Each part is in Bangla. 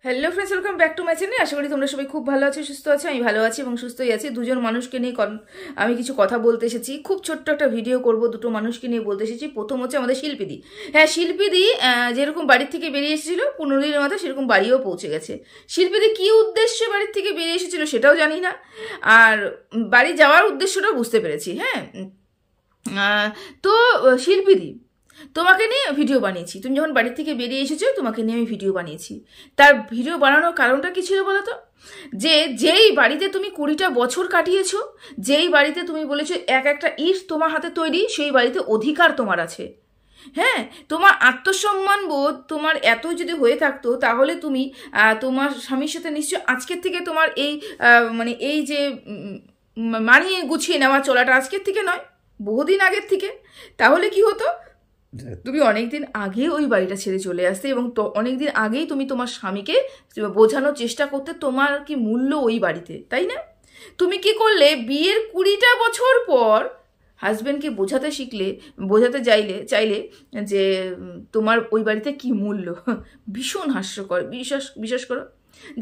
Hello friends, welcome back to my channel. আশা করি তোমরা সবাই খুব ভালো আছো, সুস্থ আছো। আমি ভালো আছি এবং সুস্থই আছি। দুজন মানুষকে নিয়ে আমি কিছু কথা বলতে এসেছি। খুব ছোট্ট একটা ভিডিও করব, দুটো মানুষকে নিয়ে বলতে এসেছি। প্রথম হচ্ছে আমাদের শিল্পীদি। হ্যাঁ, শিল্পীদি যেরকম বাড়ির থেকে বেরিয়ে এসেছিল 15 দিনের মাথায়, সেরকম বাড়িও পৌঁছে গেছে। শিল্পীদি কী উদ্দেশ্যে বাড়ির থেকে বেরিয়ে এসেছিল সেটাও জানি না, আর বাড়ি যাওয়ার উদ্দেশ্যটাও বুঝতে পেরেছি। হ্যাঁ, তো শিল্পীদি, তোমাকে নিয়ে ভিডিও বানিয়েছি। তুমি যখন বাড়ি থেকে বেরিয়ে এসেছো, তোমাকে নিয়ে আমি ভিডিও বানিয়েছি। তার ভিডিও বানানোর কারণটা কি ছিল বলো তো? যেই বাড়িতে তুমি 20টা বছর কাটিয়েছো, যেই বাড়িতে তুমি বলেছো এক একটা ইট তোমার হাতে তৈরি, সেই বাড়িতে অধিকার তোমার আছে। হ্যাঁ, তোমার আত্মসম্মান বোধ তোমার এত যদি হয়ে থাকতো, তাহলে তুমি তোমার স্বামীর সাথে নিশ্চয় আজকের থেকে তোমার এই মানে এই যে মানিয়ে গুছিয়ে নেওয়া চলাটা আজকের থেকে নয়, বহুদিন আগের থেকে। তাহলে কি হতো? তুমি অনেকদিন আগে ওই বাড়িটা ছেড়ে চলে আসতে, এবং অনেকদিন আগেই তুমি তোমার স্বামীকে বোঝানোর চেষ্টা করতে তোমার কি মূল্য ওই বাড়িতে, তাই না? তুমি কি করলে? বিয়ের 20টা বছর পর হাজব্যান্ডকে বোঝাতে চাইলে যে তোমার ওই বাড়িতে কি মূল্য। ভীষণ হাস্যকর, বিশ্বাস করো।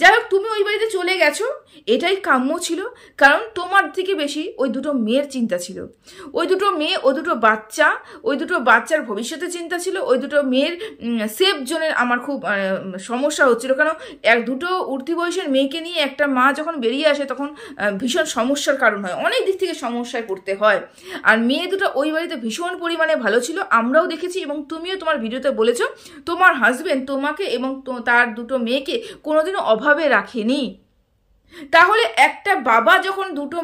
যাই হোক, তুমি ওই বাড়িতে চলে গেছো, এটাই কাম্য ছিল। কারণ তোমার থেকে বেশি ওই দুটো মেয়ের চিন্তা ছিল। ওই দুটো মেয়ে, ওই দুটো বাচ্চার ভবিষ্যতের চিন্তা ছিল। ওই দুটো মেয়ের সেফ জোনের আমার খুব সমস্যা হচ্ছিল। কারণ দুটো উঠতি বয়সের মেয়েকে নিয়ে একটা মা যখন বেরিয়ে আসে, তখন ভীষণ সমস্যার কারণ হয়, অনেক দিক থেকে সমস্যায় পড়তে হয়। আর মেয়ে দুটো ওই বাড়িতে ভীষণ পরিমাণে ভালো ছিল, আমরাও দেখেছি, এবং তুমিও তোমার ভিডিওতে বলেছো তোমার হাজবেন্ড তোমাকে এবং তার দুটো মেয়েকে কোনোদিনও অভাবে রাখেনি। তাহলে একটা বাবা যখন দুটো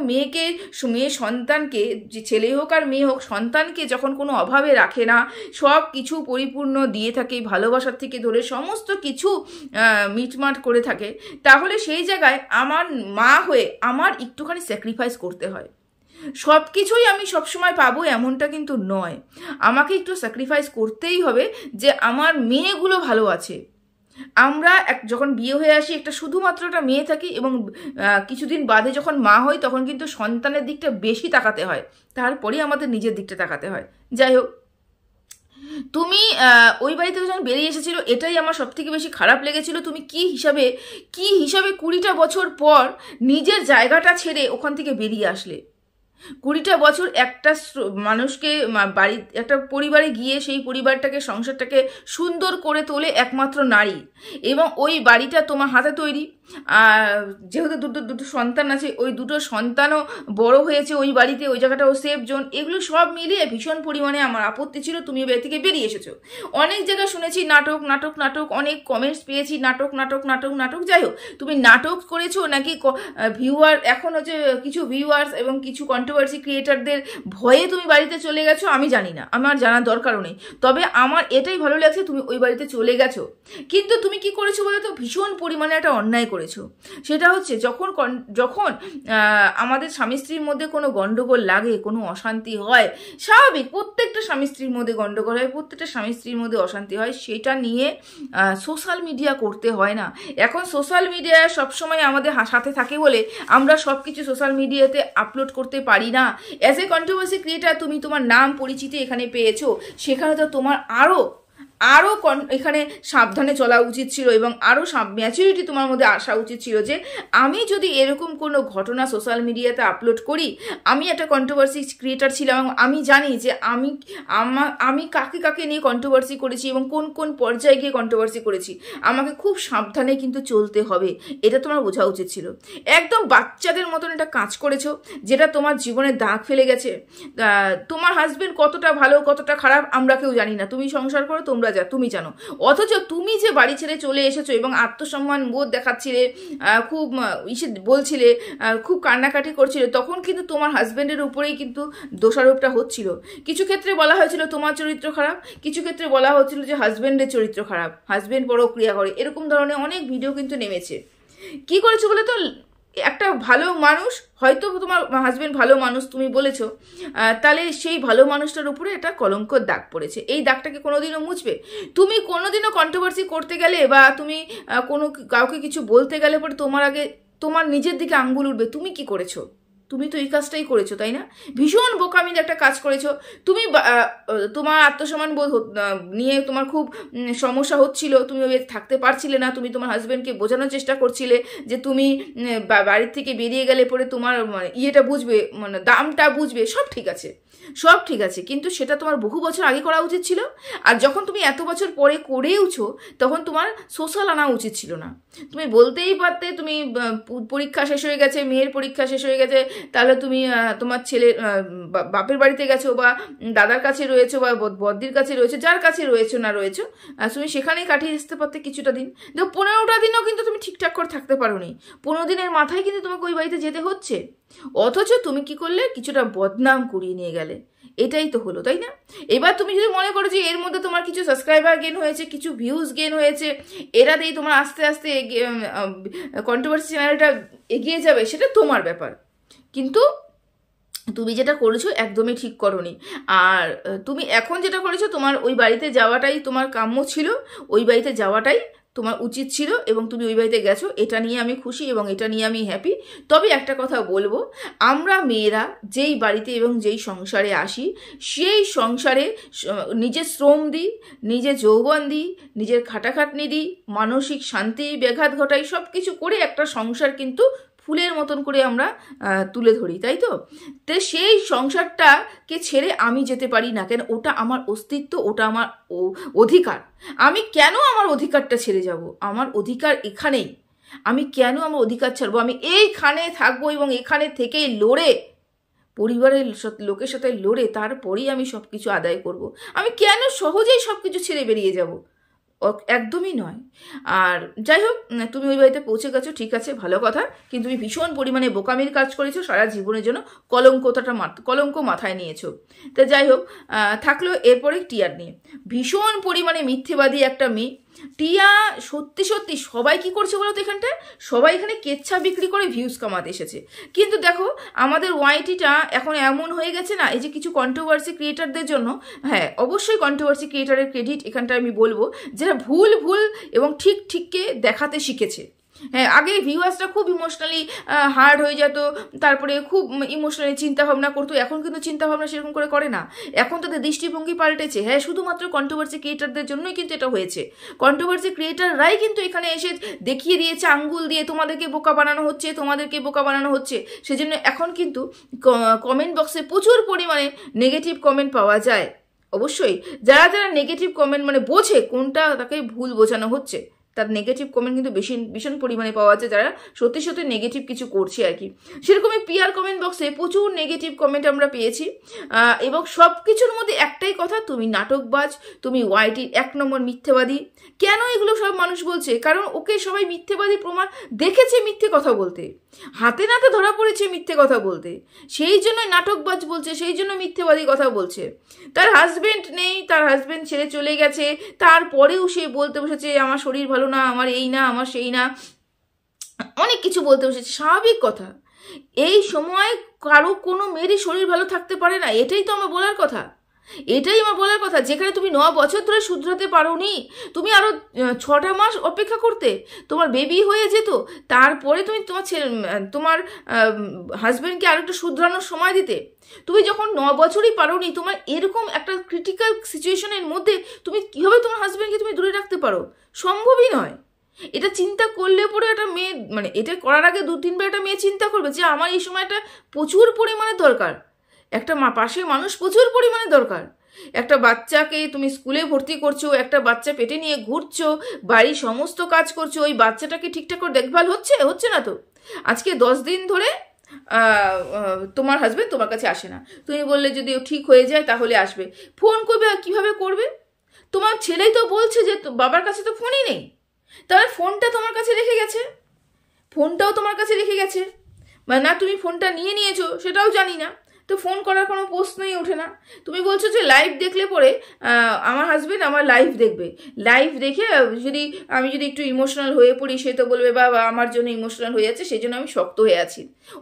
মেয়ে সন্তানকে, যে ছেলে হোক আর মেয়ে হোক, সন্তানকে যখন কোনো অভাবে রাখে না, সব কিছু পরিপূর্ণ দিয়ে থাকে, ভালোবাসার থেকে ধরে সমস্ত কিছু মিটমাট করে থাকে, তাহলে সেই জায়গায় আমার মা হয়ে আমার একটুখানি স্যাক্রিফাইস করতে হয়। সব কিছুই আমি সবসময় পাবো এমনটা কিন্তু নয়, আমাকে একটু স্যাক্রিফাইস করতেই হবে যে আমার মেয়েগুলো ভালো আছে। আমরা যখন বিয়ে হয়ে আসি, শুধুমাত্র একটা মেয়ে থাকি, এবং কিছুদিন বাদে যখন মা হই, তখন কিন্তু সন্তানের দিকটা বেশি তাকাতে হয়, তারপরে আমাদের নিজের দিকটা তাকাতে হয়। যাই হোক, তুমি ওই বাড়ি থেকে যখন বেরিয়ে এসেছিল, এটাই আমার সব থেকে বেশি খারাপ লেগেছিল। তুমি কি হিসাবে 20টা বছর পর নিজের জায়গাটা ছেড়ে ওখান থেকে বেরিয়ে আসলে? 20টা বছর একটা মানুষকে একটা পরিবারে গিয়ে সেই পরিবারটাকে, সংসারটাকে সুন্দর করে তোলে একমাত্র নারী, এবং ওই বাড়িটা তোমার হাতে তৈরি। যেহেতু দুটো সন্তান আছে, ওই দুটো সন্তানও বড় হয়েছে ওই বাড়িতে, ওই জায়গাটাও সেফ জোন। এগুলো সব মিলিয়ে ভীষণ পরিমাণে আমার আপত্তি ছিল। তুমি বাড়ি থেকে বেরিয়ে এসেছো, অনেক জায়গায় শুনেছি নাটক নাটক নাটক, অনেক কমেন্টস পেয়েছি নাটক নাটক নাটক নাটক। যাই হোক, তুমি নাটক করেছো নাকি এখন হচ্ছে কিছু ভিউয়ার্স এবং কিছু কন্ট্রোভার্সি ক্রিয়েটারদের ভয়ে তুমি বাড়িতে চলে গেছো, আমি জানি না, আমার জানার দরকারও নেই। তবে আমার এটাই ভালো লাগছে তুমি ওই বাড়িতে চলে গেছো। কিন্তু তুমি কি করেছো বলে তো? ভীষণ পরিমাণে একটা অন্যায় করেছো। সেটা হচ্ছে যখন আমাদের স্বামী স্ত্রীর মধ্যে কোনো গন্ডগোল লাগে, কোনো অশান্তি হয়, স্বাভাবিক, প্রত্যেকটা স্বামী স্ত্রীর মধ্যে গন্ডগোল হয়, প্রত্যেকটা স্বামী স্ত্রীর মধ্যে অশান্তি হয়, সেটা নিয়ে সোশ্যাল মিডিয়া করতে হয় না। এখন সোশ্যাল মিডিয়া সবসময় আমাদের সাথে থাকে বলে আমরা সব কিছু সোশ্যাল মিডিয়াতে আপলোড করতে পারি না। অ্যাজ এ কন্ট্রোভার্সি ক্রিয়েটার তুমি তোমার নাম পরিচিতি এখানে পেয়েছো, সেখানে তো তোমার আরও এখানে সাবধানে চলা উচিত ছিল, এবং আরও ম্যাচুরিটি তোমার মধ্যে আসা উচিত ছিল, যে আমি যদি এরকম কোনো ঘটনা সোশ্যাল মিডিয়াতে আপলোড করি, আমি একটা কন্ট্রোভার্সি ক্রিয়েটার ছিলাম, এবং আমি জানি যে আমি কাকে কাকে নিয়ে কন্ট্রোভার্সি করেছি এবং কোন কোন পর্যায়ে গিয়ে কন্ট্রোভার্সি করেছি। আমাকে খুব সাবধানে কিন্তু চলতে হবে, এটা তোমার বোঝা উচিত ছিল। একদম বাচ্চাদের মতন এটা কাজ করেছো, যেটা তোমার জীবনে দাগ ফেলে গেছে। তোমার হাজবেন্ড কতটা ভালো কতটা খারাপ আমরা কেউ জানি না, তুমি সংসার করো, তুমি জানো। অথচ তুমি যে বাড়ি ছেড়ে চলে এসেছো এবং আত্মসম্মান বোধ দেখাচ্ছিলে, খুব বলছিলে, খুব কান্নাকাটি করছিলে, তখন কিন্তু তোমার হাজবেন্ডের উপরেই কিন্তু দোষারোপটা হচ্ছিল। কিছু ক্ষেত্রে বলা হয়েছিল তোমার চরিত্র খারাপ, কিছু ক্ষেত্রে বলা হচ্ছিল যে হাজবেন্ডের চরিত্র খারাপ, হাজবেন্ড পরক্রিয়া করে, এরকম ধরনের অনেক ভিডিও কিন্তু নেমেছে। কি করেছো বলে তো? একটা ভালো মানুষ, হয়তো তোমার হাজবেন্ড ভালো মানুষ তুমি বলেছো, তাহলে সেই ভালো মানুষটার উপরে একটা কলঙ্কর দাগ পড়েছে। এই দাগটাকে কোনোদিনও মুছবে? তুমি কোনোদিনও কন্ট্রোভার্সি করতে গেলে বা তুমি কাউকে কিছু বলতে গেলে পরে তোমার আগে তোমার নিজের দিকে আঙ্গুল উঠবে, তুমি কি করেছো? তুমি তো এই কাজটাই করেছো, তাই না? ভীষণ বোকামির একটা কাজ করেছো তুমি। তোমার আত্মসম্মান বোধ নিয়ে তোমার খুব সমস্যা হচ্ছিল, তুমি ওই থাকতে পারছিলে না, তুমি তোমার হাজব্যান্ডকে বোঝানোর চেষ্টা করছিলে যে তুমি বাড়ির থেকে বেরিয়ে গেলে পরে তোমার মানে ইয়েটা বুঝবে, মানে দামটা বুঝবে, সব ঠিক আছে, সব ঠিক আছে, কিন্তু সেটা তোমার বহু বছর আগে করা উচিত ছিল। আর যখন তুমি এত বছর পরে করেওছো তখন তোমার সোশ্যাল আনা উচিত ছিল না। তুমি বলতেই পারতে তুমি পরীক্ষা শেষ হয়ে গেছে, মেয়ের পরীক্ষা শেষ হয়ে গেছে, তাহলে তুমি তোমার ছেলে বাপের বাড়িতে গেছো বা দাদার কাছে রয়েছো বা বদ্দির কাছে রয়েছো, যার কাছে রয়েছো না রয়েছো, তুমি সেখানেই কাটিয়ে আসতে পারতে কিছুটা দিন। দেখো 15টা দিনও কিন্তু তুমি ঠিকঠাক করে থাকতে পারো নি, 15 দিনের মাথায় কিন্তু তোমাকে ওই বাড়িতে যেতে হচ্ছে। অথচ তুমি কি করলে, কিছুটা বদনাম করিয়ে নিয়ে গেলে। এটাই তো হলো, তাই না? এবার তুমি যদি মনে করো যে এর মধ্যে তোমার কিছু সাবস্ক্রাইবার গেন হয়েছে, কিছু ভিউজ গেন হয়েছে, এরা দিয়ে তোমার আস্তে আস্তে কন্ট্রোভার্সি চ্যানেলটা এগিয়ে যাবে, সেটা তোমার ব্যাপার। কিন্তু তুমি যেটা করেছো একদমই ঠিক করোনি। আর তুমি এখন যেটা করেছো, তোমার ওই বাড়িতে যাওয়াটাই তোমার কাম্য ছিল, ওই বাড়িতে যাওয়াটাই তোমার উচিত ছিল, এবং তুমি ওই বাড়িতে গেছো, এটা নিয়ে আমি খুশি এবং এটা নিয়ে আমি হ্যাপি। তবে একটা কথা বলবো, আমরা মেয়েরা যেই বাড়িতে এবং যেই সংসারে আসি, সেই সংসারে নিজের শ্রম দিই, নিজের যৌবন দিই, নিজের খাটাখাটনি দিই, মানসিক শান্তি ব্যাঘাত ঘটাই, সব কিছু করে একটা সংসার কিন্তু ফুলের মতন করে আমরা তুলে ধরি, তাই তো? তো সেই সংসারটাকে ছেড়ে আমি যেতে পারি না কেন? ওটা আমার অস্তিত্ব, ওটা আমার অধিকার। আমি কেন আমার অধিকারটা ছেড়ে যাব? আমার অধিকার এখানেই, আমি কেন আমার অধিকার ছাড়বো? আমি এইখানে থাকবো এবং এখানে থেকেই লড়ে, পরিবারের লোকের সাথে লড়ে তারপরেই আমি সব কিছু আদায় করব। আমি কেন সহজেই সব কিছু ছেড়ে বেরিয়ে যাব? একদমই নয়। আর যাই হোক, তুমি ওই বাড়িতে পৌঁছে গেছো, ঠিক আছে, ভালো কথা, কিন্তু তুমি ভীষণ পরিমাণে বোকামির কাজ করেছো, সারা জীবনের জন্য কলঙ্ক মাথায় নিয়েছো। তো যাই হোক, থাকলো এরপরে টিয়ার নিয়ে। ভীষণ পরিমাণে মিথ্যেবাদী একটা মেয়ে টিয়া। সত্যি সত্যি সবাই কি করছে বলো তো? এখানটায় সবাই এখানে কেচ্ছা বিক্রি করে ভিউজ কামাতে এসেছে। কিন্তু দেখো আমাদের ওয়াইটিটা এখন এমন হয়ে গেছে না, এই যে কিছু কন্ট্রোভার্সি ক্রিয়েটারদের জন্য, হ্যাঁ অবশ্যই কন্ট্রোভার্সি ক্রিয়েটারের ক্রেডিট এখানটায় আমি বলবো, যারা ভুল এবং ঠিককে দেখাতে শিখেছে। হ্যাঁ, আগে ভিউয়ার্সটা খুব ইমোশনালি হার্ড হয়ে যেত, তারপরে খুব ইমোশনালি চিন্তাভাবনা করতো, এখন কিন্তু চিন্তাভাবনা সেরকম করে না। এখন তাদের দৃষ্টিভঙ্গি পাল্টেছে। হ্যাঁ, শুধুমাত্র কন্ট্রোভার্সি ক্রিয়েটারদের জন্যই কিন্তু এটা হয়েছে। কন্ট্রোভার্সি ক্রিয়েটাররাই কিন্তু এখানে এসে দেখিয়ে দিয়েছে আঙ্গুল দিয়ে, তোমাদেরকে বোকা বানানো হচ্ছে, তোমাদেরকে বোকা বানানো হচ্ছে। সেজন্য এখন কিন্তু কমেন্ট বক্সে প্রচুর পরিমাণে নেগেটিভ কমেন্ট পাওয়া যায়। অবশ্যই যারা নেগেটিভ কমেন্ট মানে বোঝে কোনটা তাকে ভুল বোঝানো হচ্ছে, তার নেগেটিভ কমেন্ট কিন্তু ভীষণ পরিমাণে পাওয়া যায়, যারা সত্যি সত্যি নেগেটিভ কিছু করছে আর কি। সেরকমই পিআর কমেন্ট বক্সে প্রচুর নেগেটিভ কমেন্ট আমরা পেয়েছি, এবং সব কিছুর মধ্যে একটাই কথা, তুমি নাটকবাজ, তুমি ওয়াইটির 1 নম্বর মিথ্যেবাদী। কেন এগুলো সব মানুষ বলছে? কারণ ওকে সবাই মিথ্যেবাদী প্রমাণ দেখেছে, মিথ্যে কথা বলতে, হাতে নাতে ধরা পড়েছে মিথ্যে কথা বলতে, সেই জন্যই নাটকবাজ বলছে, সেই জন্য মিথ্যেবাদী কথা বলছে। তার হাজবেন্ড নেই, তার হাজবেন্ড ছেড়ে চলে গেছে, তারপরেও সে বলতে বসেছে আমার শরীর ভালো না, আমার এই না, আমার সেই না, অনেক কিছু বলতে বসেছে। স্বাভাবিক কথা, এই সময় কারো কোনো মেয়েরই শরীর ভালো থাকতে পারে না, এটাই তো আমার বলার কথা, এটাই আমার বলার কথা। যেখানে তুমি 9 বছর ধরে শুধরাতে পারোনি, তুমি আরো 6টা মাস অপেক্ষা করতে, তোমার বেবি হয়ে যেত, তারপরে তুমি তোমার হাজবেন্ডকে আরো একটু শুধরানোর সময় দিতে। তুমি যখন 9 বছরই পারোনি, তোমার এরকম একটা ক্রিটিক্যাল সিচুয়েশনের মধ্যে তুমি কিভাবে তোমার হাজবেন্ডকে তুমি দূরে রাখতে পারো? সম্ভবই নয়। এটা চিন্তা করলে পরে একটা মেয়ে, মানে এটা করার আগে 2-3 বার একটা মেয়ে চিন্তা করবে যে আমার এই সময়টা প্রচুর পরিমাণে দরকার, একটা পাশে মানুষ প্রচুর পরিমাণে দরকার। একটা বাচ্চাকে তুমি স্কুলে ভর্তি করছো, একটা বাচ্চা পেটে নিয়ে ঘুরছো, বাড়ির সমস্ত কাজ করছো, ওই বাচ্চাটাকে ঠিকঠাক করে দেখভাল হচ্ছে না তো। আজকে 10 দিন ধরে তোমার হাজবেন্ড তোমার কাছে আসে না, তুমি বললে যদি ও ঠিক হয়ে যায় তাহলে আসবে, ফোন করবে, কিভাবে করবে? তোমার ছেলেই তো বলছে যে বাবার কাছে তো ফোনই নেই, তাহলে ফোনটা তোমার কাছে রেখে গেছে, ফোনটাও তোমার কাছে রেখে গেছে, বা না তুমি ফোনটা নিয়েছো সেটাও জানি না, তো ফোন করার কোনো প্রশ্নই ওঠে না। তুমি বলছো যে লাইভ দেখলে পরে আমার হাজবেন্ড আমার লাইভ দেখবে, লাইভ দেখে আমি যদি একটু ইমোশনাল হয়ে পড়ি, সে তো বলবে বাবা আমার জন্য ইমোশনাল হয়ে যাচ্ছে, সেই জন্য আমি শক্ত হয়ে আছি।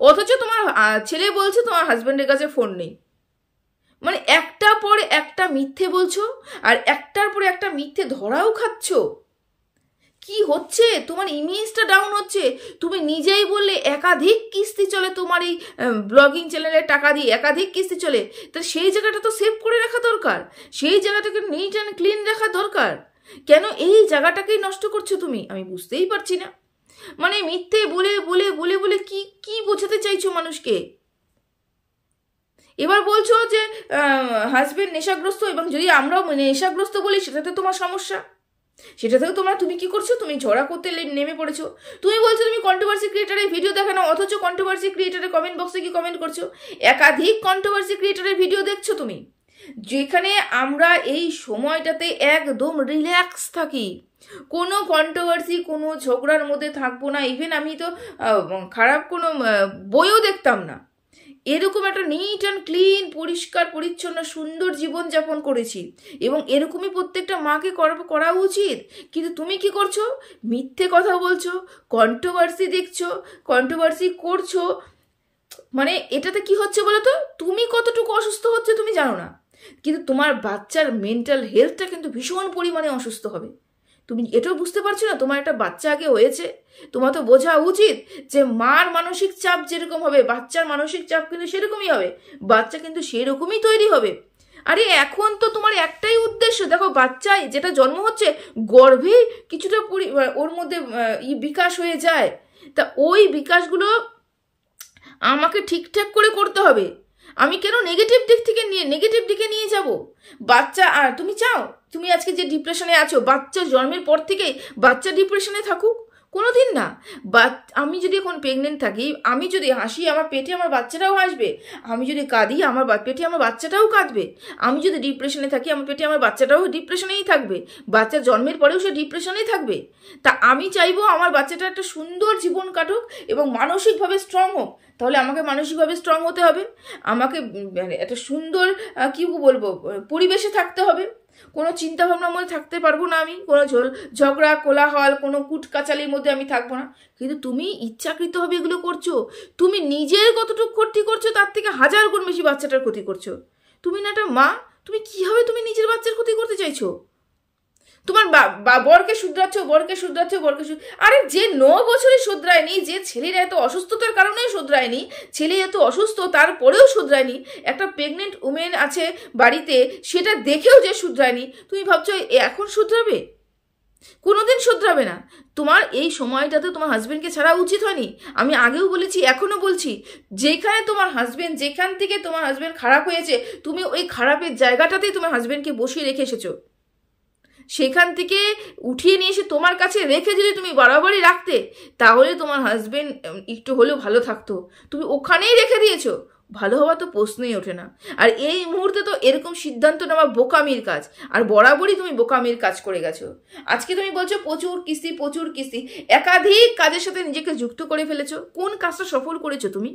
অথচ তোমার ছেলে বলছে তোমার হাজবেন্ডের কাছে ফোন নেই। মানে একটার পরে একটা মিথ্যে বলছো, আর একটার পরে একটা মিথ্যে ধরাও খাচ্ছ। কি হচ্ছে? তোমার ইমেজটা ডাউন হচ্ছে। তুমি নিজেই বললে একাধিক কিস্তি চলে তোমার এই ব্লগিং চ্যানেলের টাকা দিয়ে, একাধিক কিস্তি চলে। তা সেই জায়গাটা তো সেভ করে রাখা দরকার, সেই জায়গাটাকে নিট অ্যান্ড ক্লিন রাখা দরকার। কেন এই জায়গাটাকেই নষ্ট করছো তুমি? আমি বুঝতেই পারছি না। মানে মিথ্যে বলে বলে বলে বলে কি কি বোঝাতে চাইছো মানুষকে? এবার বলছো যে হাজবেন্ড নেশাগ্রস্ত, এবং যদি আমরাও নেশাগ্রস্ত বলি সেটাতে তোমার সমস্যা। সেটাতেও তুমি কি করছো? তুমি ঝগড়া করতে নেমে পড়েছো। তুমি বলছো তুমি কন্ট্রোভার্সি ক্রিয়েটারের ভিডিও দেখো না, অথচ কন্ট্রোভার্সি ক্রিয়েটারের কমেন্ট বক্সে কি কমেন্ট করছো? একাধিক কন্ট্রোভার্সি ক্রিয়েটারের ভিডিও দেখছো তুমি, যেখানে আমরা এই সময়টাতে একদম রিল্যাক্স থাকি, কোনো কন্ট্রোভার্সি কোনো ঝগড়ার মধ্যে থাকবো না। ইভেন আমি তো খারাপ কোনো বইও দেখতাম না। এরকম একটা নিট অ্যান্ড ক্লিন, পরিষ্কার পরিচ্ছন্ন সুন্দর জীবনযাপন করেছি, এবং এরকমই প্রত্যেকটা মাকে করা উচিত। কিন্তু তুমি কি করছো? মিথ্যে কথা বলছো, কন্ট্রোভার্সি দেখছো, কন্ট্রোভার্সি করছো। মানে এটাতে কি হচ্ছে বলো তো? তুমি কতটুকু অসুস্থ হচ্ছে তুমি জানো না, কিন্তু তোমার বাচ্চার মেন্টাল হেলথটা কিন্তু ভীষণ পরিমাণে অসুস্থ হবে। তুমি এটাও বুঝতে পারছো না? তোমার একটা বাচ্চা আগে হয়েছে, তোমার তো বোঝা উচিত যে মার মানসিক চাপ যেরকম হবে বাচ্চার মানসিক চাপ কিন্তু সেরকমই হবে, বাচ্চা কিন্তু সেরকমই তৈরি হবে। আরে এখন তো তোমার একটাই উদ্দেশ্য, দেখো বাচ্চা যেটা জন্ম হচ্ছে গর্ভে কিছুটা ওর মধ্যে বিকাশ হয়ে যায়, তা ওই বিকাশগুলো আমাকে ঠিকঠাক করে করতে হবে। আমি কেন নেগেটিভ দিকে নিয়ে যাব? বাচ্চা, আর তুমি চাও তুমি আজকে যে ডিপ্রেশনে আছো, বাচ্চা জন্মের পর থেকেই বাচ্চা ডিপ্রেশনে থাকুক? কোনোদিন না। আমি যদি এখন প্রেগনেন্ট থাকি, আমি যদি হাসি আমার পেটে আমার বাচ্চাটাও হাসবে, আমি যদি কাঁদি আমার পেটে আমার বাচ্চাটাও কাঁদবে, আমি যদি ডিপ্রেশনে থাকি আমার পেটে আমার বাচ্চাটাও ডিপ্রেশনেই থাকবে, বাচ্চা জন্মের পরেও সে ডিপ্রেশনেই থাকবে। তা আমি চাইবো আমার বাচ্চাটা একটা সুন্দর জীবন কাটুক এবং মানসিকভাবে স্ট্রং হোক। তাহলে আমাকে মানসিকভাবে স্ট্রং হতে হবে, আমাকে একটা সুন্দর কি বলবো পরিবেশে থাকতে হবে। কোনো চিন্তাভাবনার মধ্যে থাকতে পারবো না, আমি কোনো ঝগড়া কোলাহল কোনো কুটকাচালির মধ্যে আমি থাকবো না। কিন্তু তুমি ইচ্ছাকৃতভাবে এগুলো করছো। তুমি নিজের কতটুকু ক্ষতি করছো তার থেকে 1000 গুণ বেশি বাচ্চাটার ক্ষতি করছো। তুমি না একটা মা, তুমি কিভাবে তুমি নিজের বাচ্চার ক্ষতি করতে চাইছো? তোমার বরকে শুধরাচ্ছ। আরে যে 9 বছরে শুধরায়নি, যে ছেলের এত অসুস্থতার কারণেই শুধরায়নি, ছেলে এত অসুস্থ তারপরেও শুধরায়নি, একটা প্রেগনেন্ট উমেন আছে বাড়িতে সেটা দেখেও যে শুধরায়নি, তুমি ভাবছো এখন শুধরাবে? কোনোদিন শুধরাবে না। তোমার এই সময়টাতে তোমার হাজবেন্ডকে ছাড়া উচিত হয়নি। আমি আগেও বলেছি, এখনো বলছি, যেখানে তোমার হাজবেন্ড, যেখান থেকে তোমার হাজবেন্ড খারাপ হয়েছে, তুমি ওই খারাপের জায়গাটাতেই তোমার হাজবেন্ডকে বসিয়ে রেখে এসেছো। সেখান থেকে উঠিয়ে নিয়ে এসে তোমার কাছে রেখে যদি তুমি বাড়াবাড়ি রাখতে, তাহলে তোমার হাজবেন্ড একটু হলেও ভালো থাকতো। তুমি ওখানেই রেখে দিয়েছো, ভালো হওয়া তো প্রশ্নই ওঠে না। আর এই মুহূর্তে তো এরকম সিদ্ধান্ত নেওয়া বোকামির কাজ, আর বরাবরই তুমি বোকামির কাজ করে গেছো। আজকে তুমি বলছো প্রচুর কিস্তি, একাধিক কাজের সাথে নিজেকে যুক্ত করে ফেলেছো। কোন কাজটা সফল করেছো তুমি?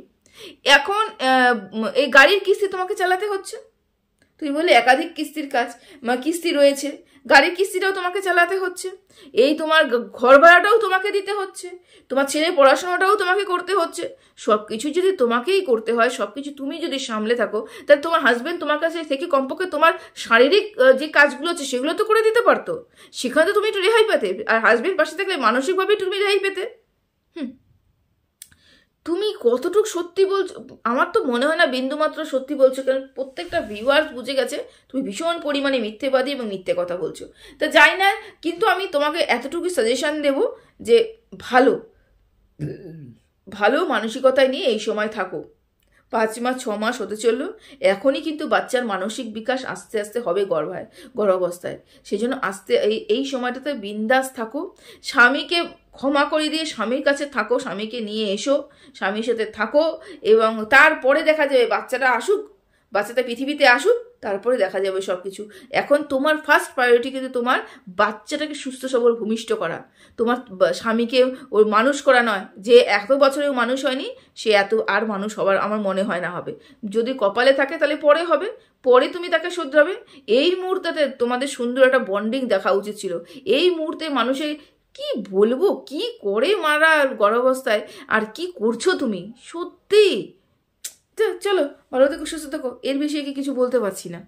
এখন এই গাড়ির কিস্তি তোমাকে চালাতে হচ্ছে, তুমি বললে একাধিক কিস্তি রয়েছে, গাড়ির কিস্তিটাও তোমাকে চালাতে হচ্ছে, এই তোমার ঘর ভাড়াটাও তোমাকে দিতে হচ্ছে, তোমার ছেলের পড়াশোনাটাও তোমাকে করতে হচ্ছে। সব কিছু যদি তোমাকেই করতে হয়, সব কিছু তুমি যদি সামলে থাকো, তাহলে তোমার হাজবেন্ড তোমার কাছে থেকে কমপক্ষে তোমার শারীরিক যে কাজগুলো আছে সেগুলো তো করে দিতে পারতো। সেখানে তো তুমি একটু রেহাই পেতে, আর হাজবেন্ড পাশে থাকলে মানসিকভাবে তুমি রেহাই পেতে। তুমি কতটুকু সত্যি বলছো? আমার তো মনে হয় না বিন্দুমাত্র সত্যি বলছো, কারণ প্রত্যেকটা ভিউয়ার্স বুঝে গেছে তুমি ভীষণ পরিমাণে মিথ্যেবাদী এবং মিথ্যে কথা বলছো। তা যাই না, কিন্তু আমি তোমাকে এতটুকু সাজেশন দেব যে ভালো মানসিকতায় নিয়ে এই সময় থাকো। 5 মাস 6 মাস হতে চললো, এখনই কিন্তু বাচ্চার মানসিক বিকাশ আস্তে আস্তে হবে গর্ভাবস্থায়। সেই জন্য এই সময়টাতে বিন্দাস থাকো, স্বামীকে ক্ষমা করে দিয়ে স্বামীর কাছে থাকো, স্বামীকে নিয়ে এসো, স্বামীর সাথে থাকো, এবং তারপরে দেখা যাবে বাচ্চাটা পৃথিবীতে আসুক, তারপরে দেখা যাবে সব কিছু। এখন তোমার ফার্স্ট প্রায়োরিটি কিন্তু তোমার বাচ্চাটাকে সুস্থ সবল ভূমিষ্ঠ করা, তোমার স্বামীকে ওর মানুষ করা নয়। যে এত বছরেও মানুষ হয়নি সে আর মানুষ হবার আমার মনে হয় না হবে। যদি কপালে থাকে তাহলে পরে হবে, পরে তুমি তাকে শুধরাবে। এই মুহূর্তে তোমাদের সুন্দর একটা বন্ডিং দেখা উচিত ছিল। এই মুহূর্তে মানুষের কি বলবো, কি করে মারা গর্ভাবস্থায়, আর কি করছো তুমি সত্যি। চলো ভালো থেকো, সুস্থ থেকো, এর বেশি কিছু বলতে পারছি না।